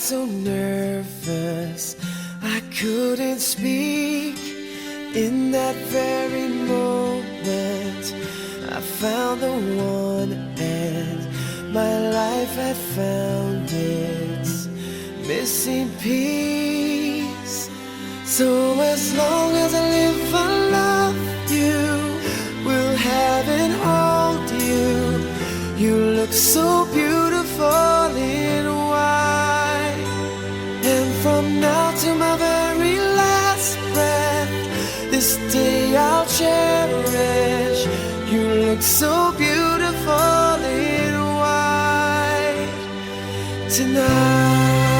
so nervous I couldn't speak. In that very moment I found the one, and my life had found its missing piece. So as long as I live, I love you, will have and hold you. You look so beautiful in white, and from now to my very last breath, this day I'll cherish. You look so beautiful in white tonight.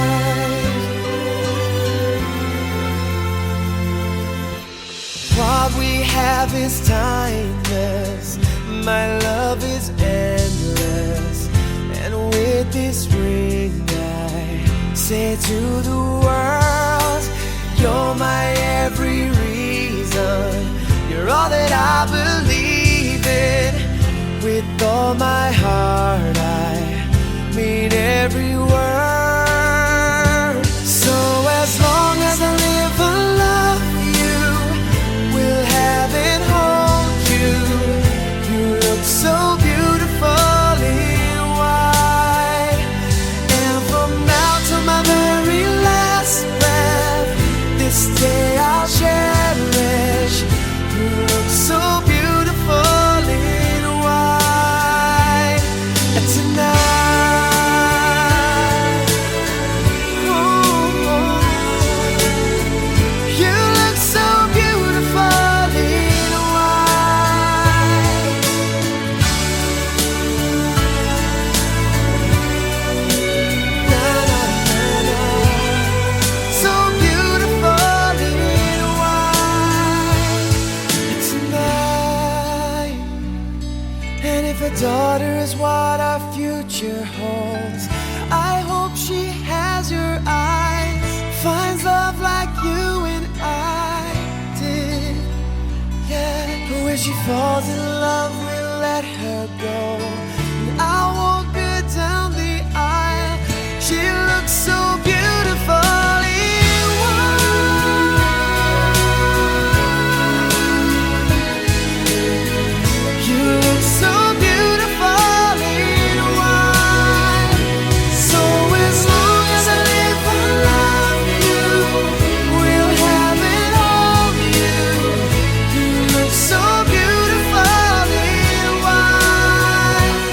What we have is timeless, my love is endless, and with this ring I say to the world, you're my every reason, you're all that I believe in. With all my heart I mean every word. So as long as I live, I love you, will have and hold you. You look so beautiful in white, and from now to my very last breath, this day I'll cherish. You look so beautiful in white tonight. Oh, you look so beautiful in white. Na, na, na, na. So beautiful in white tonight. And if a daughter is what our future holds, I hope she has your eyes, finds love like you and I did. Yeah, but when she falls in love, we'll let her go, and I'll walk her down the aisle. She looks so beautiful in white. You look so beautiful in white. So as long as I live, I love you, will have and hold you. You look so beautiful in white.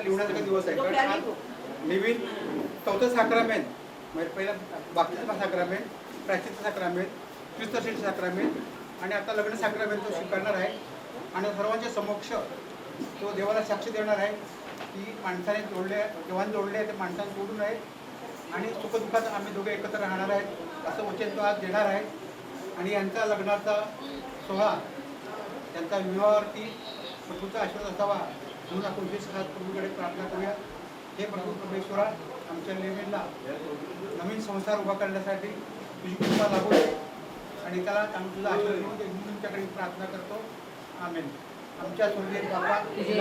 लिहण्याचा दिवस आहे. कारण आज नवीन 4थं साक्रामेंट म्हणजे पहिला बाप्तिस्मा साक्रामेंट, प्रायश्चित्त साक्रामेंट, ख्रिस्तशुद्धी साक्रामेंट आणि आता लग्न साक्रामेंट तो स्वीकारणार आहे. आणि सर्वांच्या समक्ष तो देवाला साक्ष देणार आहे की माणसाने देवाने जोडले आहे ते माणसाने जोडून आहे आणि सुखदुःखात आम्ही दोघे एकत्र राहणार आहेत असं वचन तो आज देणार आहे. आणि यांचा लग्नाचा सोहळा त्यांचा विवाहावरती प्रभूचा आशीर्वाद असावा म्हणून आपण विशेष खास प्रभूकडे प्रार्थना करूया. हे प्रभू परमेश्वरा, आमच्या लेमेनला नवीन संसार उभा करण्यासाठी तुझी कृपा लागू आणि त्याला तुझा आशीर्वाद देऊन तुमच्याकडे प्रार्थना करतो. आमेन. आमच्या स्वर्गीय बाबा तुझे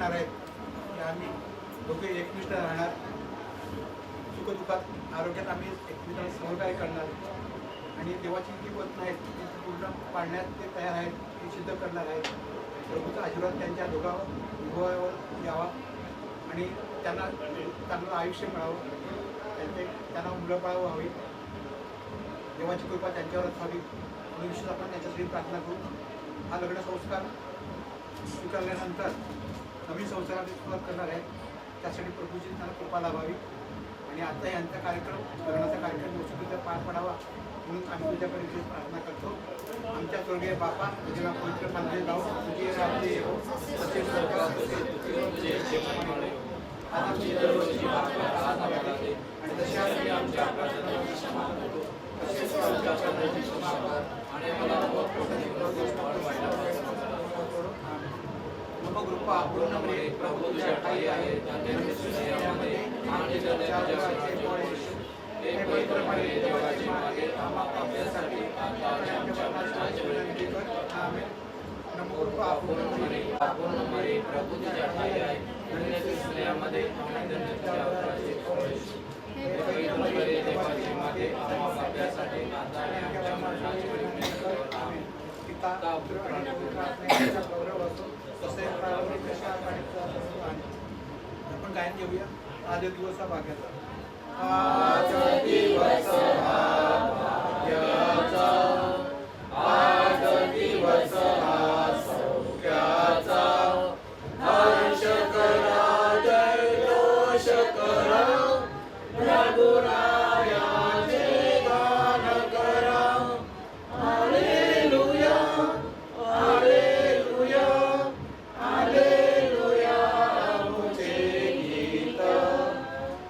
सांगणार आहेत की आम्ही दोघे एकनिष्ठ राहणार, सुखदुःखात आरोग्यात आम्ही एकमेकांना सहकार्य करणार आणि देवाची जी वचनं आहेत ती पूर्ण पाळण्यात ते तयार आहेत, ते सिद्ध करणार आहेत. प्रभूचा आशीर्वाद त्यांच्या विवाहावर यावा आणि त्यांना चांगलं आयुष्य मिळावं, त्यांना मुलं बाळ व्हावी, देवाची कृपा त्यांच्यावर असावी आणि विशेष आपण त्यांच्यासाठी प्रार्थना करू. हा लग्न संस्कार स्वीकारल्यानंतर नवीन संस्काराची सुरुवात करणार आहे, त्यासाठी प्रभूची त्यांना कृपा लाभावी आणि आता यांचा कार्यक्रम, लग्नाचा कार्यक्रम व्यवस्थितरित्या पार पडावा म्हणून आम्ही तुझ्याकडे विशेष प्रार्थना करतो. आमच्या स्वर्गीय बापा, तुझ्या पवित्र पांढरे लावून तुझे राज्य येवो, तसे स्वर्गात तसे पृथ्वीवर जेवणामुळे आता तुझी दररोजची भाकरी आणि तशा आमच्या प्रार्थना क्षमा करतो, तसेच आमच्या अपराधांची क्षमा कर आणि मला नमो कृपा पूर्ण प्रभू तुझ्या ठाई आहे, ज्याने सृष्टीमध्ये आणि जगाचे पोळे हे पवित्र मागे देवाची मागे आम्हा पाप्यासाठी आता आणि आमच्या मरणाची विनंती कर. आमेन. नमो कृपा पूर्ण मागे प्रभू तुझ्या ठाई आहे, ज्याने सृष्टीमध्ये आणि जगाच्या अवताराचे पोळे हे पवित्र मागे देवाची मागे आम्हा पाप्यासाठी आता आणि आमच्या मरणाची विनंती कर. आमेन. पिता पुत्र आणि पवित्र आत्म्याचा गौरव असो, तसे प्रारंभिक कशा आपण गायन घेऊया. आज दिवस हा भाग्याचा, आज दिवस हा भाग्याचा, आज दिवस हा सौख्याचा, हर्ष करा जयघोष करा, प्रभू रायाचे गान करा. हालेलुया हालेलुया हालेलुया, मुझे गीत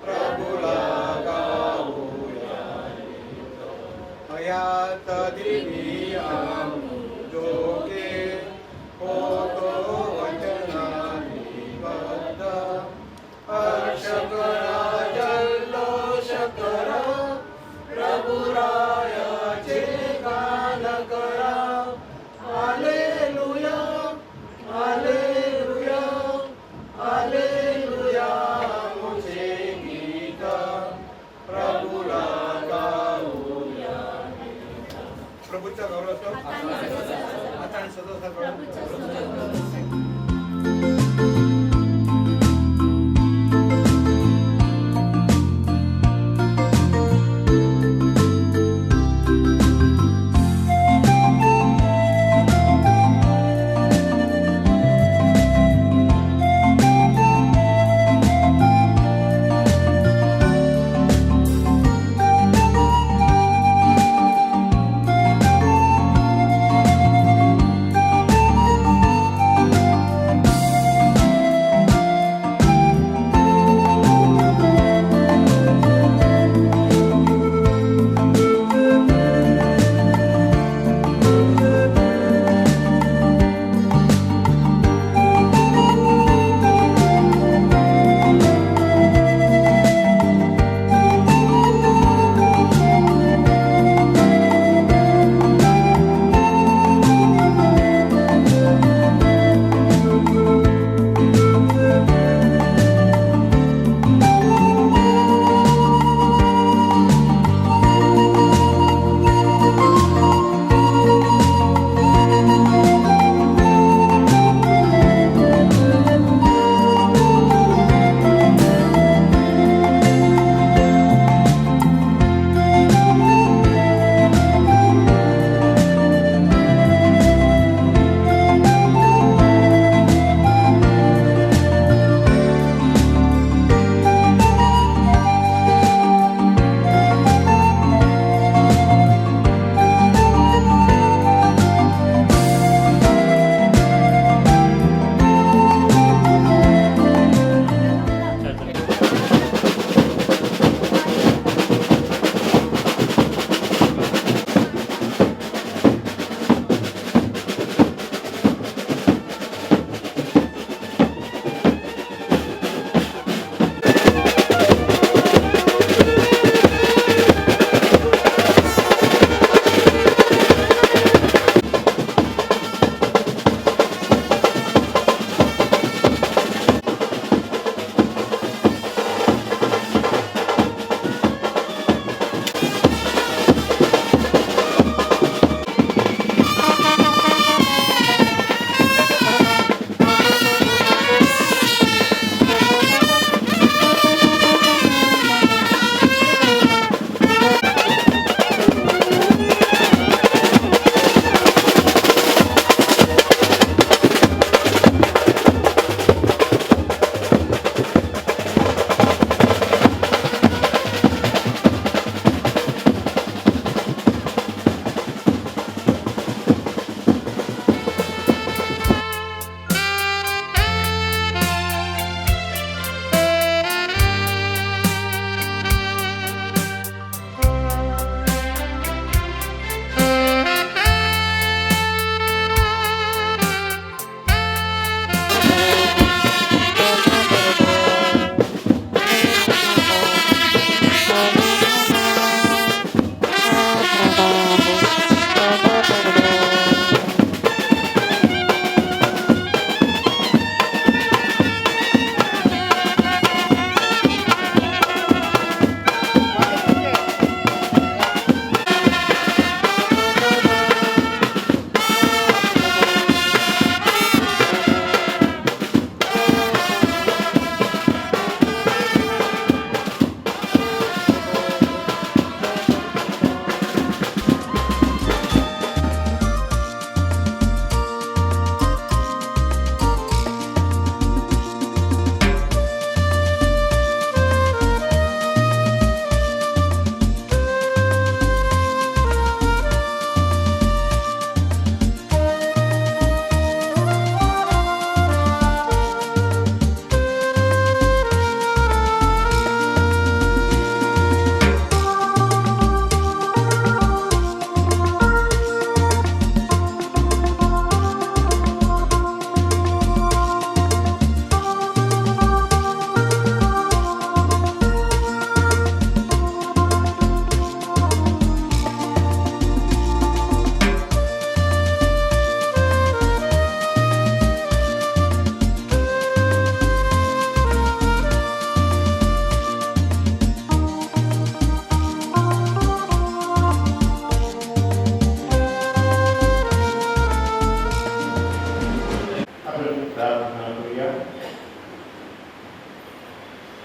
प्रभूला गाऊया. अया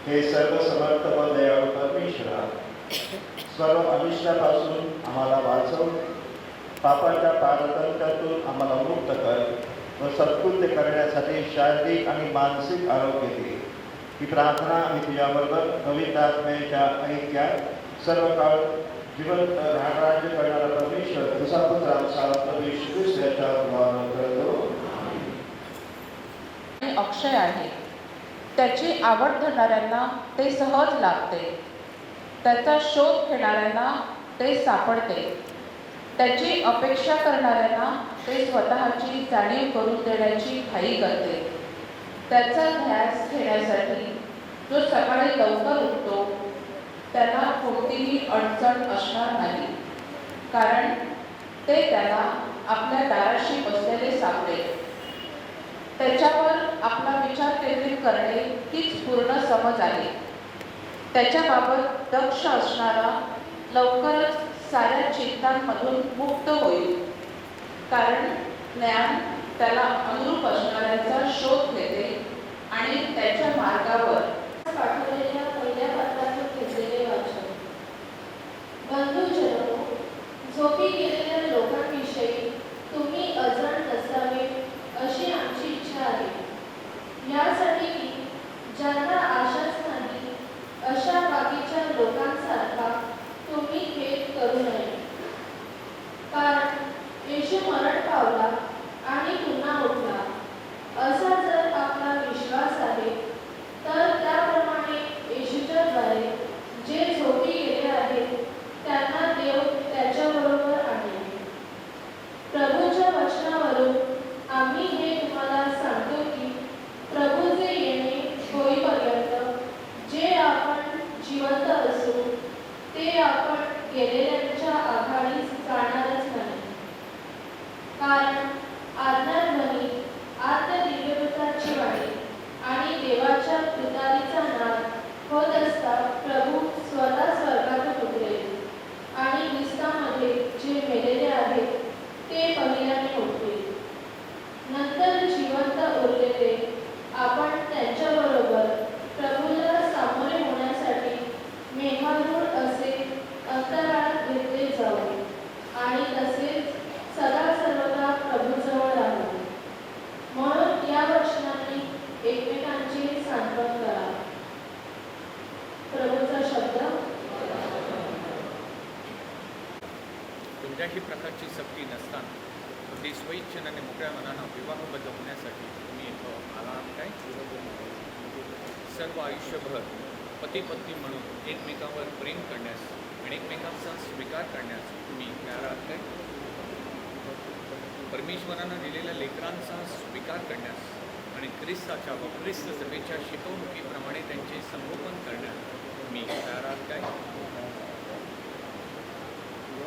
हे सर्व समर्थ व दयाळू परमेश्वरा, सर्व अनिष्टापासून आम्हाला वाचव, पापाच्या पारतंत्र्यातून आम्हाला मुक्त कर व सत्कृत्य करण्यासाठी शारीरिक आणि मानसिक आरोग्य दे. ही प्रार्थना आम्ही तुझ्याबरोबर पवित्र आत्म्याच्या ऐक्यात सर्व काळ जिवंत राज्य करणारा परमेश्वर तुझा पुत्र आमचा प्रभू येशू ख्रिस्त याच्या नावाने करतो. अक्षय आहे. त्याची आवड धरणाऱ्यांना ते सहज लागते. त्याचा शोध घेणाऱ्यांना ते सापडते. त्याची अपेक्षा करणाऱ्यांना ते स्वतःची जाणीव करून देण्याची घाई करते. त्याचा ध्यास घेण्यासाठी जो सकाळी लवकर उठतो त्याला कोणतीही अडचण असणार नाही, कारण ते त्याला आपल्या दाराशी बसलेले सापडेल. त्याच्यावर आपला विचार केंद्रित करणे हीच पूर्ण समज आहे. त्याच्याबाबत दक्ष असणारा लवकरच साऱ्या चिंतांमधून मुक्त होईल, कारण ज्ञान त्याला अनुरूप असणाऱ्यांचा शोध घेते आणि त्याच्या मार्गावर पाठवलेल्या पहिल्या पत्रातून घेतलेले वाचन. बंधूजनो, झोपी गेलेल्या लोकांविषयी तुम्ही अजाण नसावे अशी आमची इच्छा आहे. यासाठी की ज्यांना आशाच नाही अशा बाकीच्या लोकांसारखा तुम्ही खेद करू नये. कारण येशू मरण पावला आणि पुन्हा उठला असा जर आपला विश्वास आहे, तर त्याप्रमाणे येशूच्या द्वारे जे झोपी गेले आहेत त्यांना देव त्याच्याबरोबर आणेल. प्रभूच्या वचनावरून आम्ही हे तुम्हाला सांगतो की प्रभूचे येणे होईपर्यंत जे आपण जिवंत असू ते आपण गेलेल्यांच्या आघाडीस जाणारच नाही. कारण आज्ञाध्वनी, आद्य दिव्यवृत्ताची वाणी आणि देवाच्या तुतारीचा नाद होत असता प्रभू स्वतः स्वर्गातून उतरेल आणि ख्रिस्तामध्ये जे मेलेले आहेत ते पहिल्याने उठतील. नंतर जिवंत उरलेले आपण त्यांच्याबरोबर प्रभूला सामोरे होण्यासाठी मेघारूढ असे अंतराळात घेतले जाऊ आणि तसेच सदा सर्वदा प्रभूजवळ राहू. म्हणून या वचनांनी एकमेकांचे सांत्वन करा. प्रभूचा शब्द. कोणत्याही प्रकारची सक्ती नसताना अगदी स्वइच्छेने आणि मोकळ्या मनानं विवाहबद्ध होण्यासाठी तुम्ही इथं आला काय? सर्व आयुष्यभर पती पत्नी म्हणून एकमेकांवर प्रेम करण्यास आणि एकमेकांचा स्वीकार करण्यास तुम्ही तयार आहात काय? परमेश्वरानं दिलेल्या लेकरांचा स्वीकार करण्यास आणि ख्रिस्ताच्या व ख्रिस्त सभेच्या शिकवणुकीप्रमाणे त्यांचे संगोपन करण्यास तुम्ही तयार आहात काय?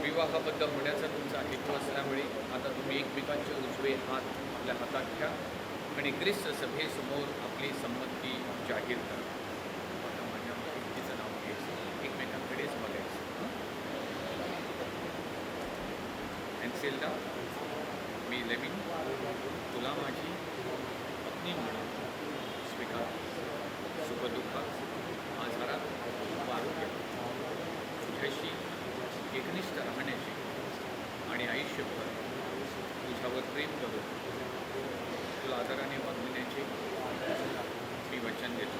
विवाहबद्ध होण्याचा तुमचा हेतू असल्यामुळे आता तुम्ही एकमेकांचे उजवे हात आपल्या हातात घ्या आणि ख्रिस्त सभेसमोर आपली संमती जाहीर करा. आता माझ्या व्यक्तीचं नाव घ्यायचं, एकमेकांकडेच बघायचं. एन्सेल्डा, मी लेविन तुला माझी पत्नी म्हणून स्वीकार, सुखदुःखात, आजारात, आरोग्यात तुझ्याशी एकनिष्ठ राहण्याची आणि आयुष्यभर तुझ्यावर प्रेम करून तुला आदराने वागविण्याचे मी वचन देतो.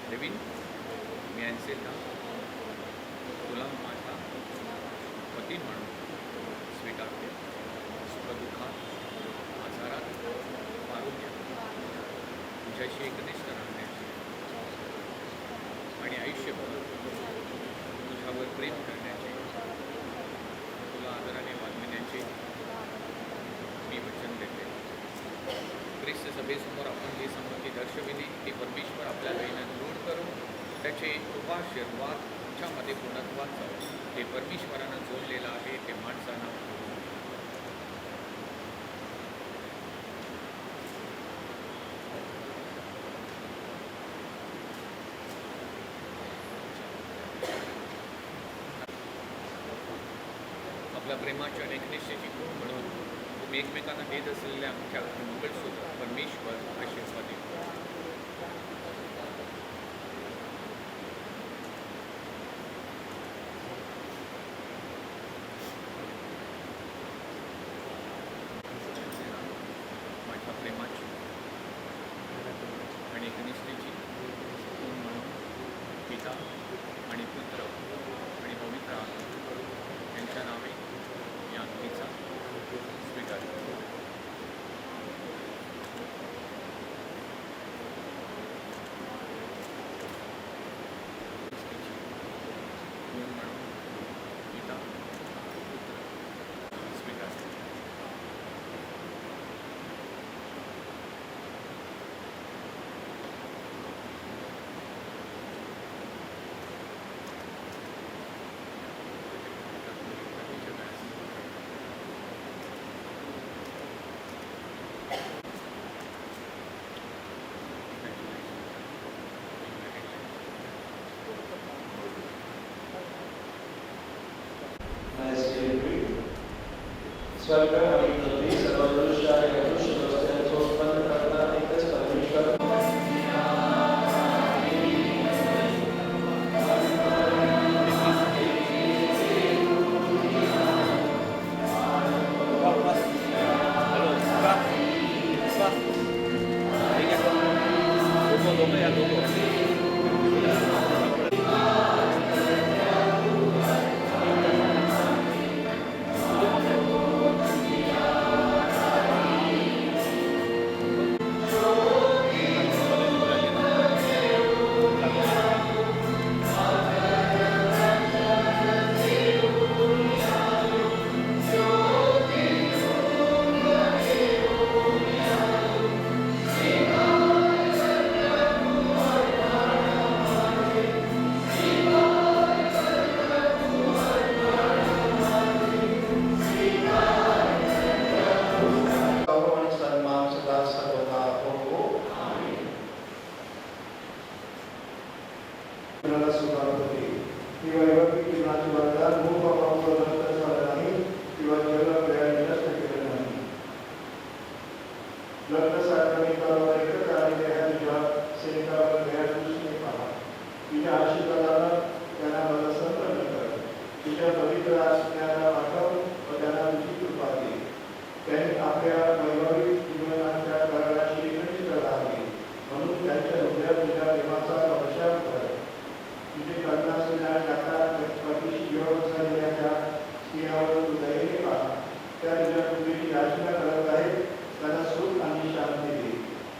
लेविन, मी एन्सेल्डा तुला माझा पती म्हणून स्वीकारते, सुखदुःखात, आजारात, आरोग्यात तुझ्याशी एकनिष्ठ राहण्याची आणि आयुष्यभर तुझ्यावर प्रेम करण्याचे, तुला आदराने वागविण्याचे मी वचन देते. ख्रिस्त सभेसमोर आपण जी संमती दर्शविली ती परमेश्वर आपल्या दयेने दृढ करून त्याचे कृपाशीर्वाद तुमच्यामध्ये पूर्णत्वात जाऊ. ते परमेश्वरानं जोडलेलं आहे ते माणसांना आपल्या प्रेमाच्या आणि एकनिष्ठेची खूण म्हणून तुम्ही एकमेकांना देत असलेल्या आमच्या मंगळसूत्र परमेश्वर आशीर्वाद देतो. पिता आणि पुत्र आणि पवित्र आत्मा यांच्या नावे या अग्नीचा स्वीकार करतो. खून म्हणून पिता पुत्र स्वीकार करतो. स्वर्ग आणि पृथ्वी सर्व दृश्य आणि अदृश्य वस्तूंचा उत्पन्न करणारा एकच परमेश्वर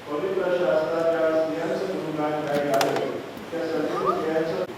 पवित्र शास्त्राच्या स्त्रियांचं गुणगान गायला आहे त्या सर्व स्त्रियांचं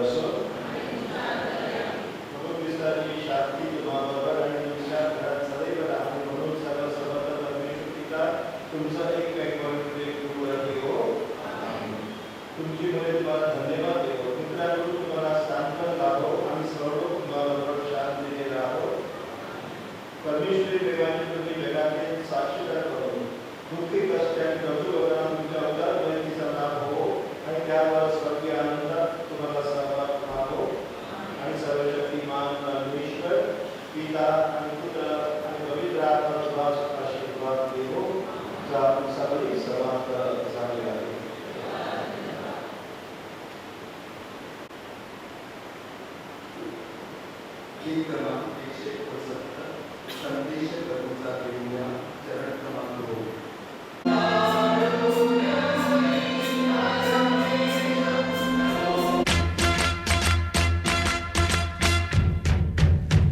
असो म्हणून ख्रिस्ताची शांती तुम्हाबरोबर आणि तुमच्या घरात सदैव राहते म्हणून सर्व समर्थ परमेश्वर पिता तुमचा एक पवित्र कृपा हो तुमची मुळे तुम्हाला धन्यवाद देतो मित्रांनो तुम्हाला शांत लाभो आणि सर्व तुम्हाबरोबर शांतीने राहो परमेश्वरी देवाने तुम्ही जगातील साक्षीदार करून दुःखी कष्ट आणि गरजू लोकांना तुमच्या उदार बहिणीचा लाभ हो आणि त्यावर स्वर्गीय आनंदात तुम्हाला सहभाग व्हावो आणि सर्वशक्तिमान परमेश्वर पिता आणि पुत्र आणि पवित्र आत्मा तुम्हाला आशीर्वाद देवो जा सगळी सर्वांत झाले आहे गीत क्रमांक 169 संदेश प्रभूचा देऊया चरण क्रमांक 2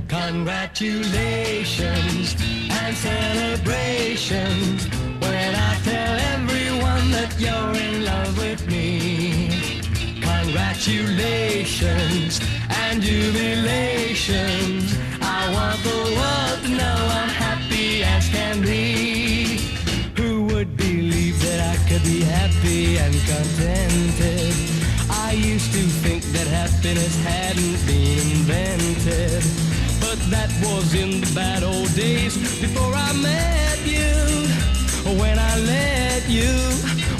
Congratulations and celebrations when I tell everyone that you're in love with me. Congratulations and jubilations. I want the world to know I'm happy as can be. Who would believe that I could be happy and contented? I used to think that happiness hadn't been invented. But that was in the bad old days before I met you. When I let you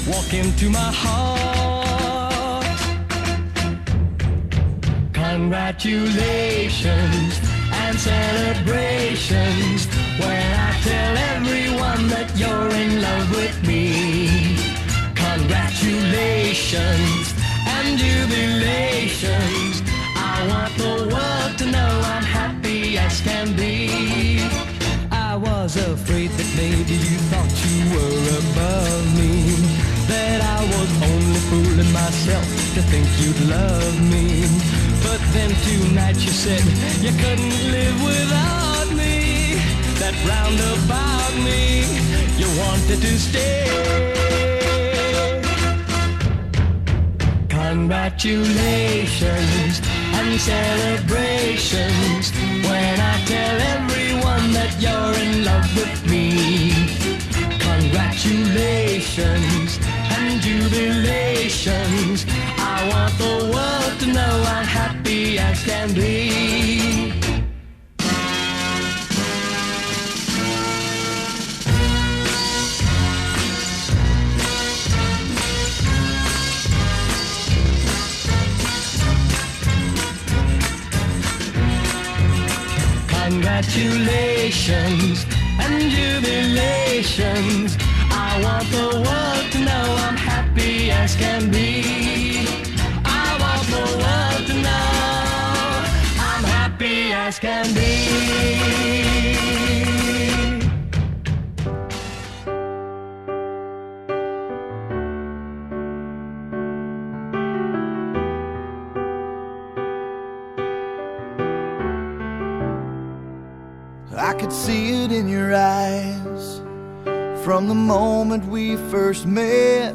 walk into my heart. Congratulations and celebrations when I tell everyone that you're in love with me. Congratulations and jubilations. I want the world to know I'm happy as can be. I was afraid that maybe you thought you were above me, that I was only fooling myself to think you'd love me. But then tonight you said you couldn't live without me, that round about me you wanted to stay. Congratulations and celebrations when I tell everyone that you're in love with me. Congratulations and jubilations. I want the world to know I'm happy as can be. Congratulations and jubilations. I want the world to know I'm happy as can be. I want the world to know I'm happy as can be. I could see it in your eyes from the moment we first met.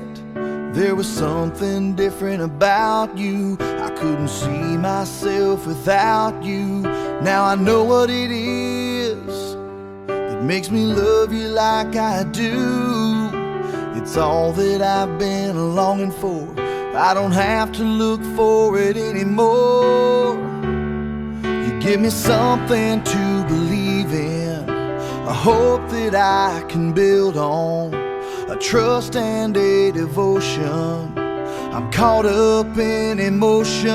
There was something different about you. I couldn't see myself without you. Now I know what it is that makes me love you like I do. It's all that I've been longing for. I don't have to look for it anymore. You give me something to believe in, a hope that I can build on, a trust and a devotion. I'm caught up in emotion.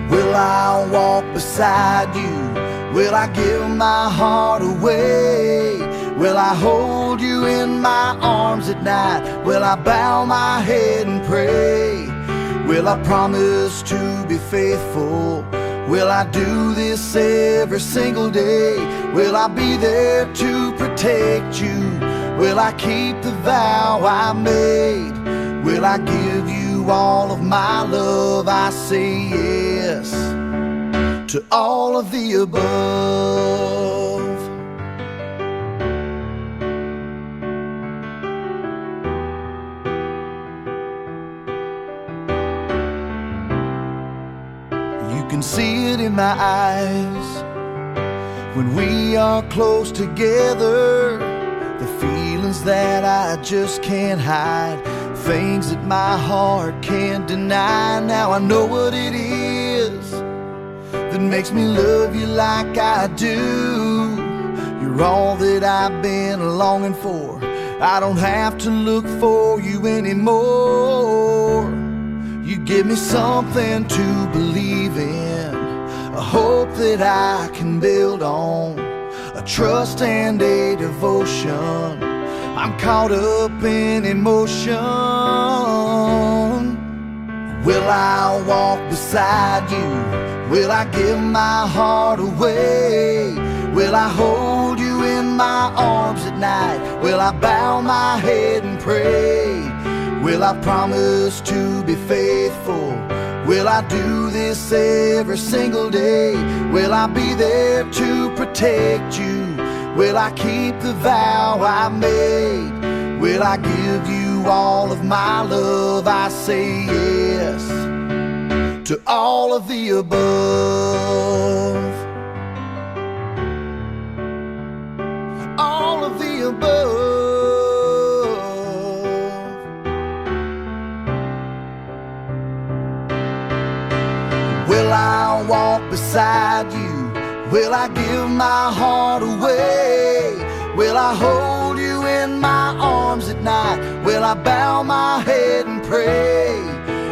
Will I walk beside you? Will I give my heart away? Will I hold you in my arms at night? Will I bow my head and pray? Will I promise to be faithful? Will I do this every single day? Will I be there to protect you? Will I keep the vow I made? Will I give you all of my love? I say yes to all of the above. can see it in my eyes. When we are close together, the feelings that I just can't hide, things that my heart can't deny. Now I know what it is that makes me love you like I do. You're all that I've been longing for. I don't have to look for you anymore. You give me something to believe in, a hope that I can build on, a trust and a devotion. I'm caught up in emotion. Will I walk beside you? Will I give my heart away? Will I hold you in my arms at night? Will I bow my head and pray? Will I promise to be faithful? Will I do this every single day? Will I be there to protect you? Will I keep the vow I made? Will I give you all of my love? I say yes to all of the above. All of the above. Will I walk beside you? Will I give my heart away? Will I hold you in my arms at night? Will I bow my head and pray?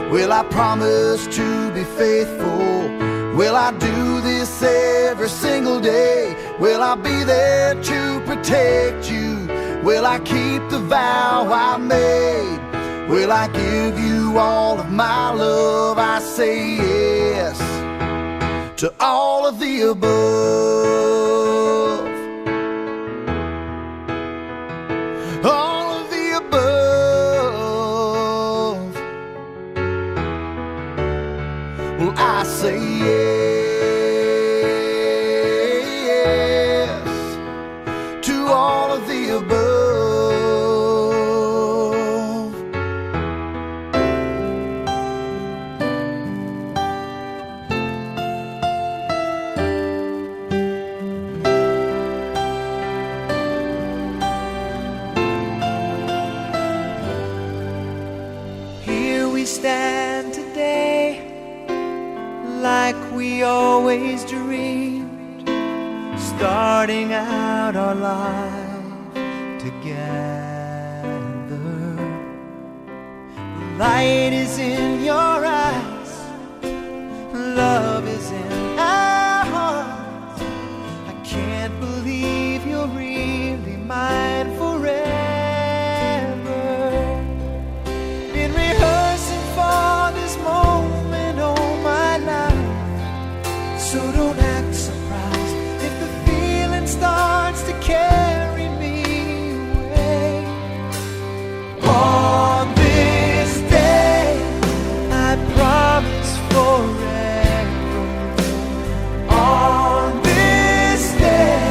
Will I promise to be faithful? Will I do this every single day? Will I be there to protect you? Will I keep the vow I made? Will I give you all of my love? I say yes to all of the above. All of the above. Well, I say yes to all of the above. Here we stand today, like we always dreamed, starting out our life together. Light is in your eyes, love is in our hearts. I can't believe you're really mine forever. Been rehearsing for this moment all my life, so don't act surprised if the feeling starts to carry me away. On this day, I promise forever. On this day,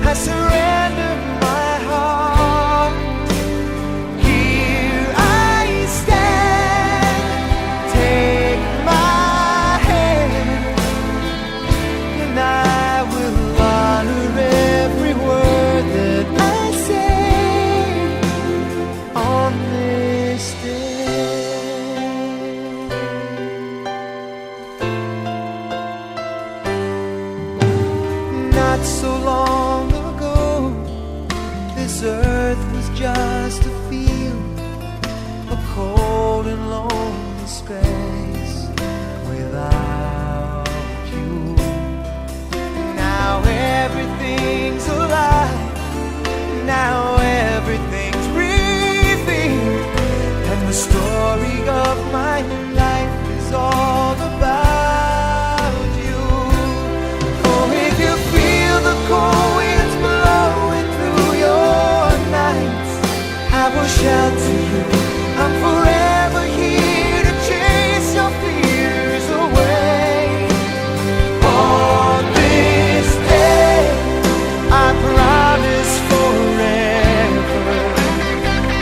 I surrender my heart. Here I stand, take my hand, and I will honor every word that I say on this day. Not so long ago, this earth was just a field, a cold and lonely space without you. Now everything's alive, now everything's breathing, and the story of my life is all about you. Oh, if you feel the cold winds blowing through your nights, I will shout to you, I'm forever here to chase your fears away. On this day, I promise forever.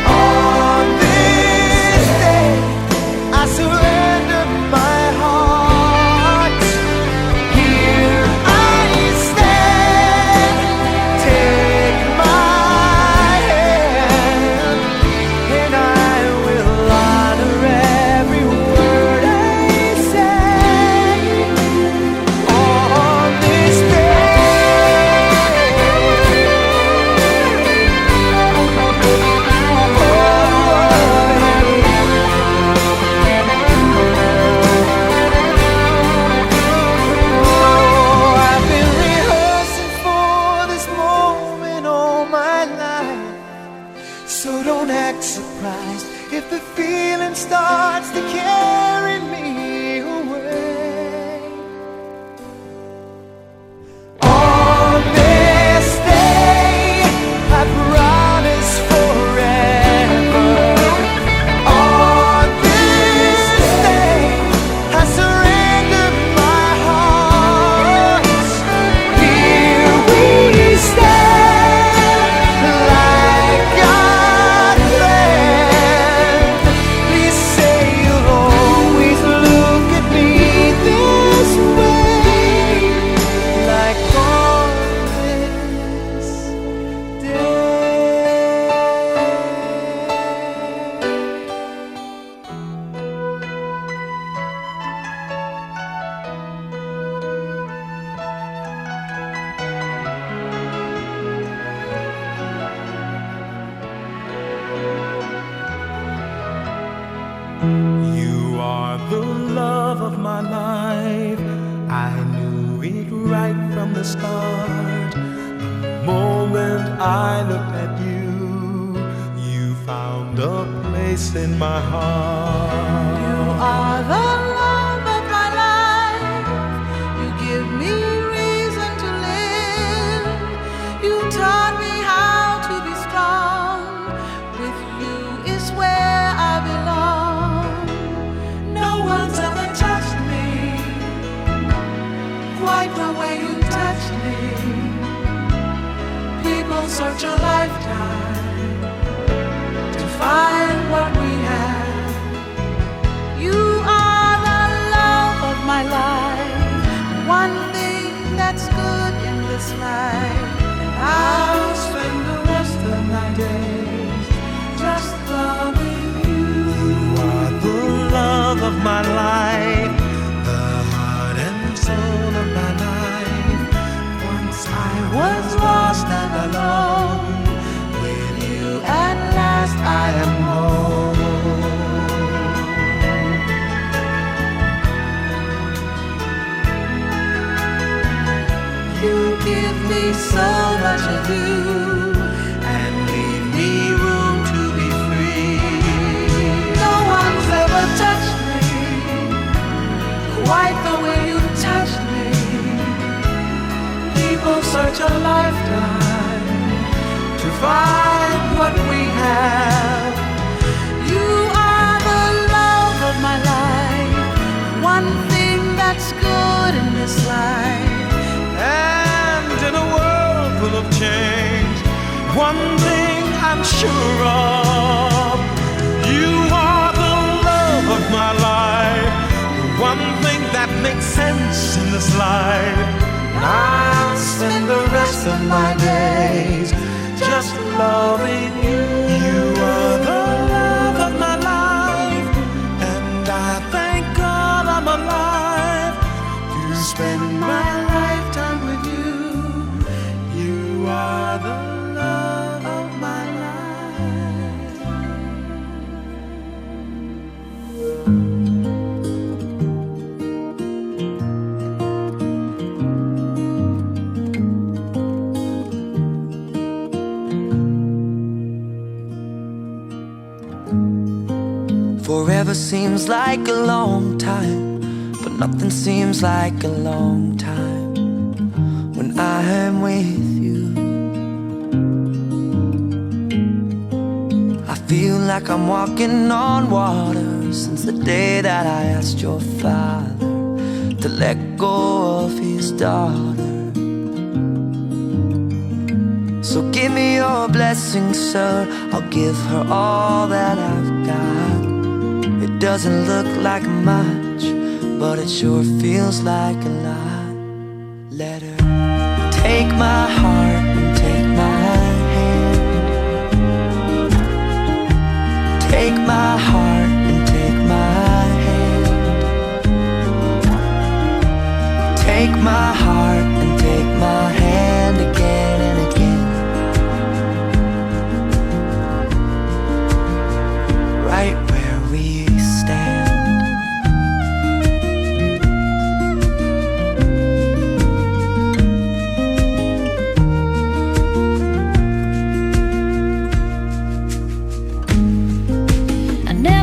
On this day, I surrender. wind starts to carry me away. On this day, I promise forever. On this day, I surrender my heart. Here we stand like God planned. Please say you'll always look at me this way, like on this day. You are the love of my life. I knew it right from the start. The moment I looked at you, you found a place in my heart. You are the love of my life. You give me reason to live. You taught me how to be strong. With you is where I belong. No one's ever touched me quite the way you touched me. People search a lifetime to find what we have. You are the love of my life, one thing that's good in this life. And I'll spend the rest of my days just loving you. You are the love of my life, the heart and soul of my life. Once I was lost and alone, with you at last I am home. You give me so much of you and leave me room to be free. No one's ever touched me quite the way you touched me. People search a lifetime to find what we have. You are the love of my life, one thing that's good in this life. And in a world full of change, one thing I'm sure of, you are the love of my life, the one thing that makes sense in this life. I'll spend the rest of my days just loving you. You are the love of my life, and I thank God I'm alive to spend my lifetime with you. You are the love of my life. Forever seems like a long time, but nothing seems like a long time when I'm with you. I feel like I'm walking on water since the day that I asked your father to let go of his daughter. So give me your blessing, sir. I'll give her all that I've got. It doesn't look like much, but it sure feels like a lot. Let her take my heart and take my hand. Take my heart and take my hand. Take my heart and take my hand again and again. Right where we stand. I never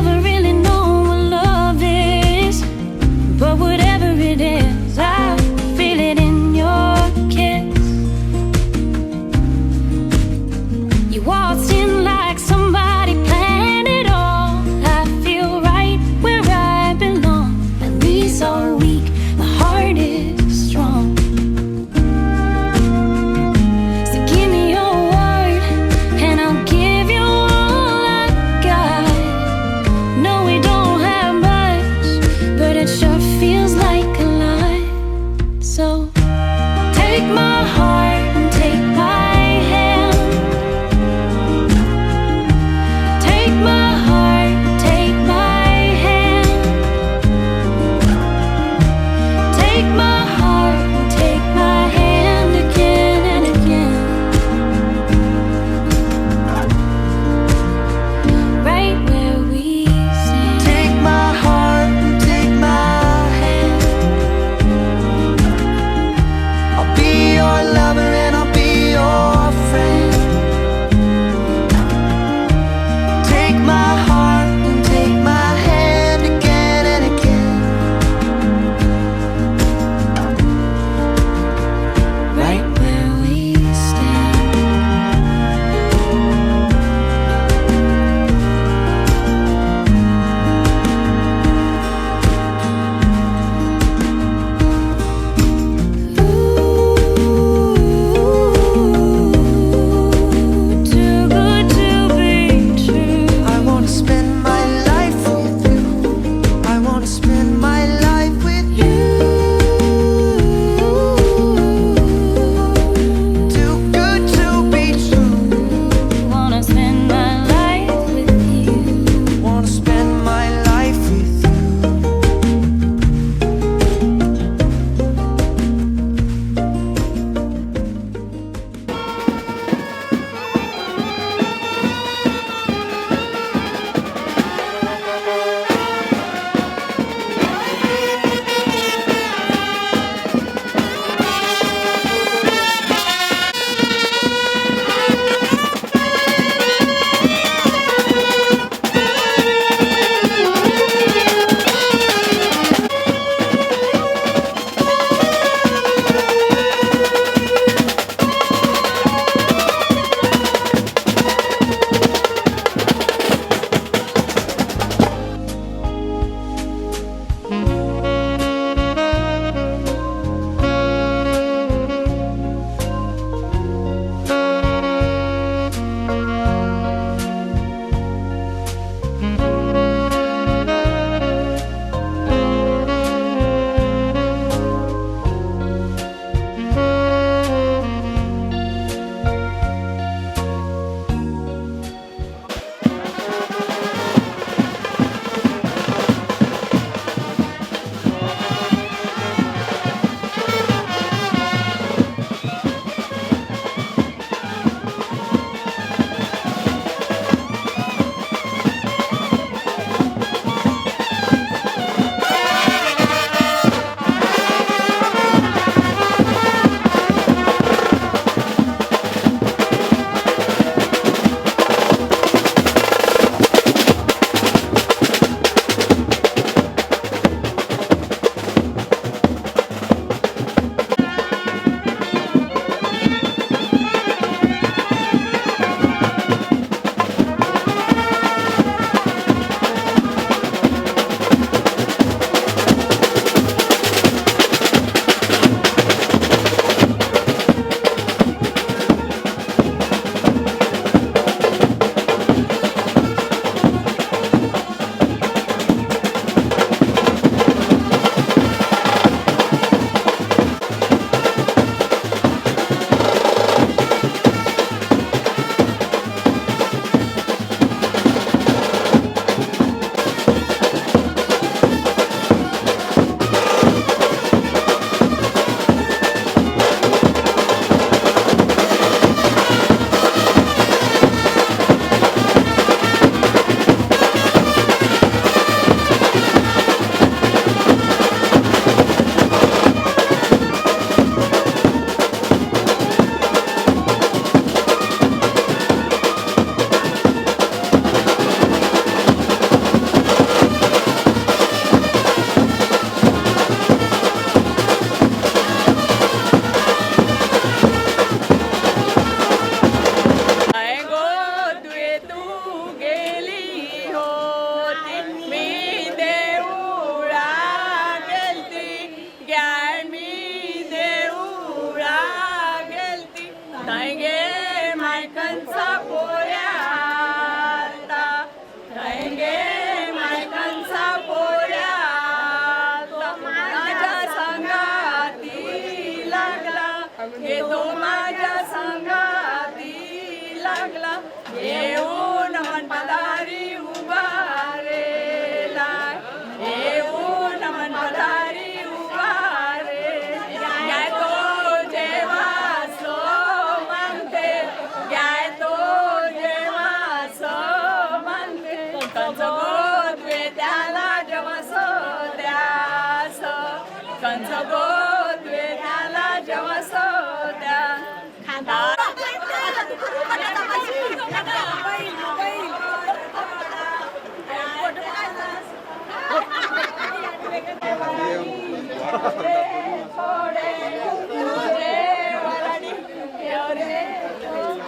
कंच गोद वेण्याला जेव्हा सोद्या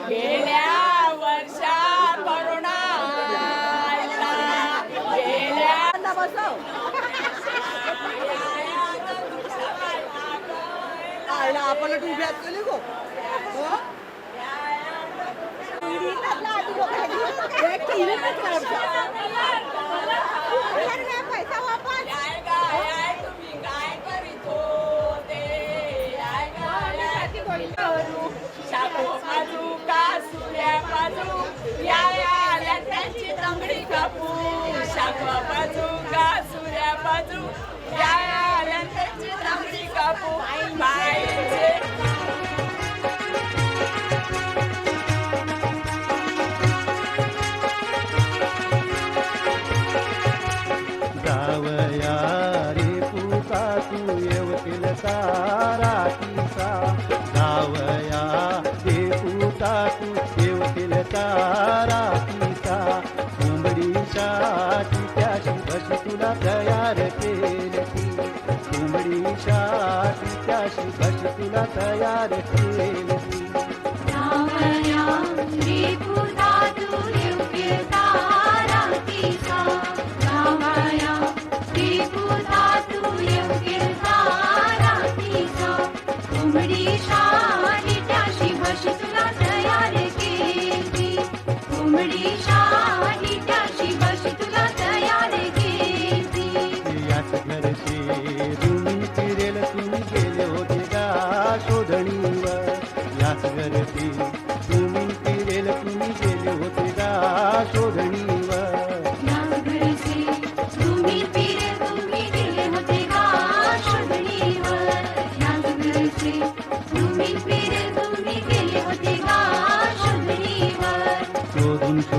गेल्या वर्षात corona आपण उभ्यात केली गो पैसा वापर तुम्ही काय करीतो ते शाको बाजू का सूर्या बाजू या आल्या त्यांची तंगडी कापू शाको बाजू का सूर्या बाजू या आल्या त्यांची तंगडी कापू बाईचे जावया रे पुता तू येवतील तारा किसा जावया रे पुता तू येवतील तारा किसा कोंबडीच्या टिप्याशी बशी तुला तयार केली कोंबडीच्या टिप्याशी बशी तुला तयार केली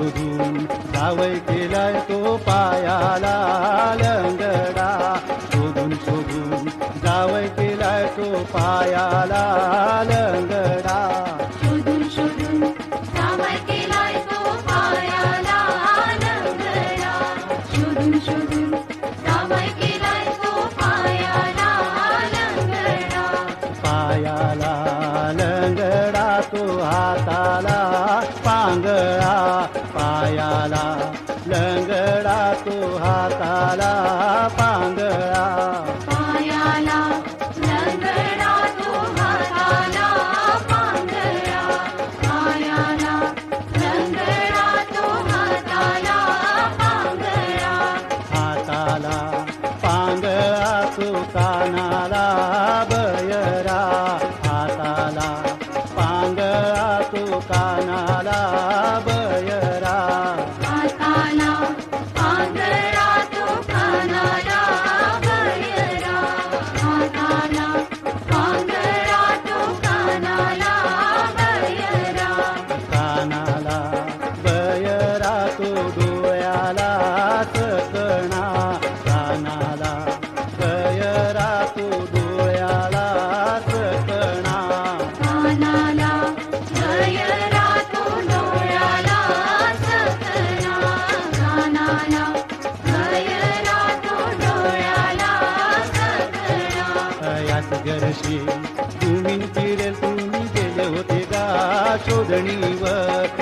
जावई केलाय तो पायाला लंगडा शोधून शोधून जावई केलाय तो पायाला लंगडा शोधून शोधून जावई केलाय तो पायाला लंगडा शोधून शोधून जावई केलाय तो पायाला लंगडा पायाला लंगडा तो हाताला पांगळा पायाला लंगडा तो हाताला पांगळा पायाला लंगडा तो हाताला पांगळा पायाला लंगडा तो हाताला पांगळा हाताला पांगळा तो कानाला बयरा हाताला पांगळा तो कानाला बयरा हाताला पांगळा तो कानाला बयरा हाताला पांगळा तो कानाला बयरा कानाला बयरा तो डोळ्याला चकणा कानाला बयरा तो डोळ्याला चकणा कानाला बयरा तो डोळ्याला चकणा कानाला बयरा तो डोळ्याला चकणा याच गरशी तुम्ही फिरेल तुम्ही गेले होते का शोधणीवर